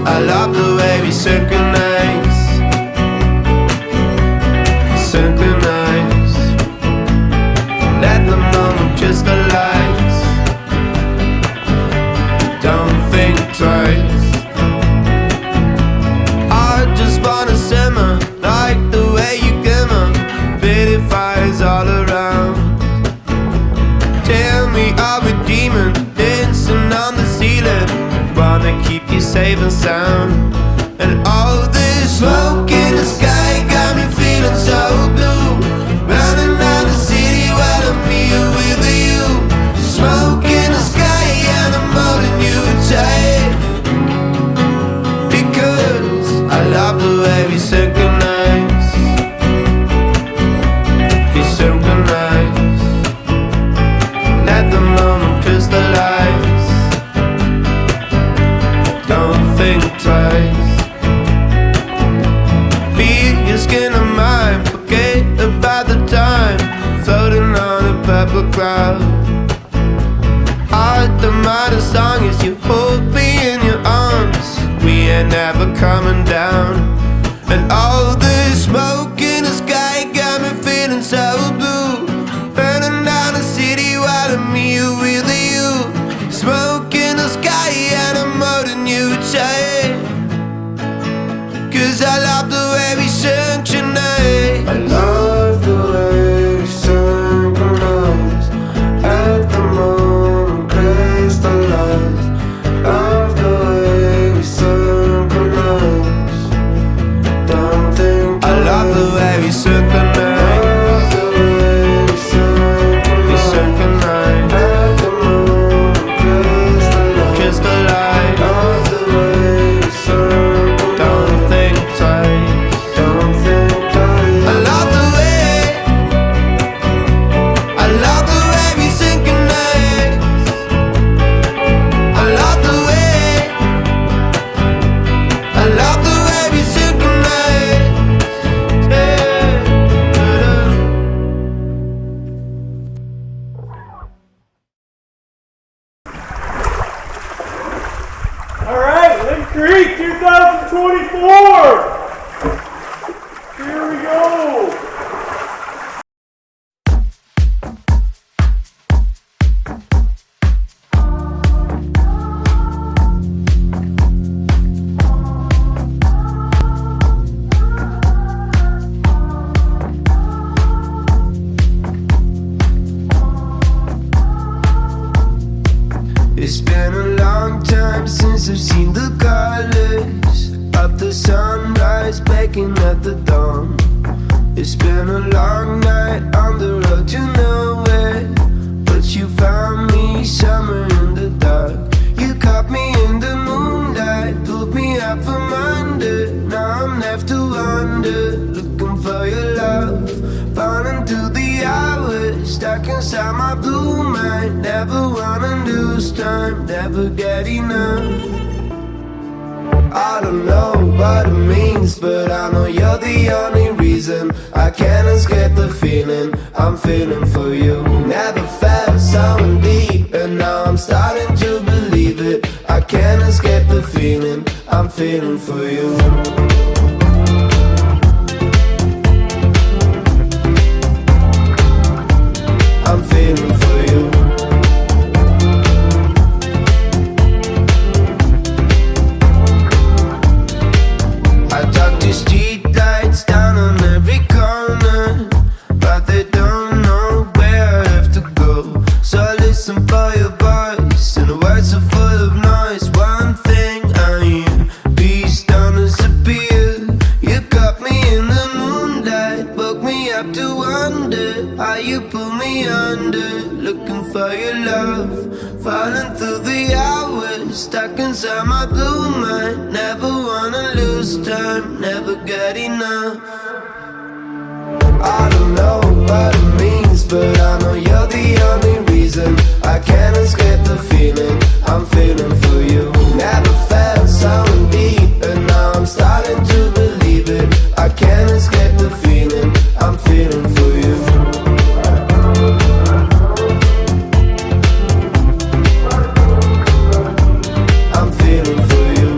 I love the way we synchronize. Synchronize. Let the moment crystallize. Don't think twice. I just wanna simmer, like the way you glimmer. Pretty fires all around. Tell me, are we demon dancing on the ceiling? Wanna keep you safe and sound. And all this smoke in the sky got me feeling so blue. Running around the city while I'm here with you. Smoke in the sky and I'm holding you tight. Because I love the way we synchronize. We synchronize. Let the moment crystallize. Don't think twice. Feel your skin on mine. Forget about the time. Floating on a purple cloud. I admire the song as you hold me in your arms. We ain't never coming down. And all this smoke in the sky got me feeling so blue. Burning down the city while I'm here with you. Smoke in the sky and I'm holding you tight. Cause I love the way we synchronize. I love the way we synchronize. At the moment crystallize. Love the way we synchronize. Don't think I love the way we synchronize. Creek 2024! Here we go! It's been a long time since I've seen the colors of the sunrise breaking at the dawn. It's been a long night on the road to nowhere, but you found me somewhere in the dark. You caught me in the moonlight, pulled me up from under. Now I'm left to wonder, looking for your love, falling through the hours, stuck inside my blue mind. Never wanna lose time, never get enough. I don't know what it means, but I know you're the only reason I can't escape the feeling I'm feeling for you. Never felt so deep, and now I'm starting to believe it. I can't escape the feeling I'm feeling for you. I'm feeling for you. I talk to street lights down on every corner, but they don't know where I have to go. So I listen for your voice, and the words are full of noise. One thing I hear, peace don't disappear. You caught me in the moonlight, woke me up to wonder how you pull me under. Looking for your love, falling through the hours, stuck inside my blue mind. Never wanna lose time, never get enough. I don't know what it means, but I know you're the only reason I can't escape the feeling I'm feeling for you. Never felt so deep, and now I'm starting to believe it. I can't escape the feeling I'm feeling for you. I'm feeling for you.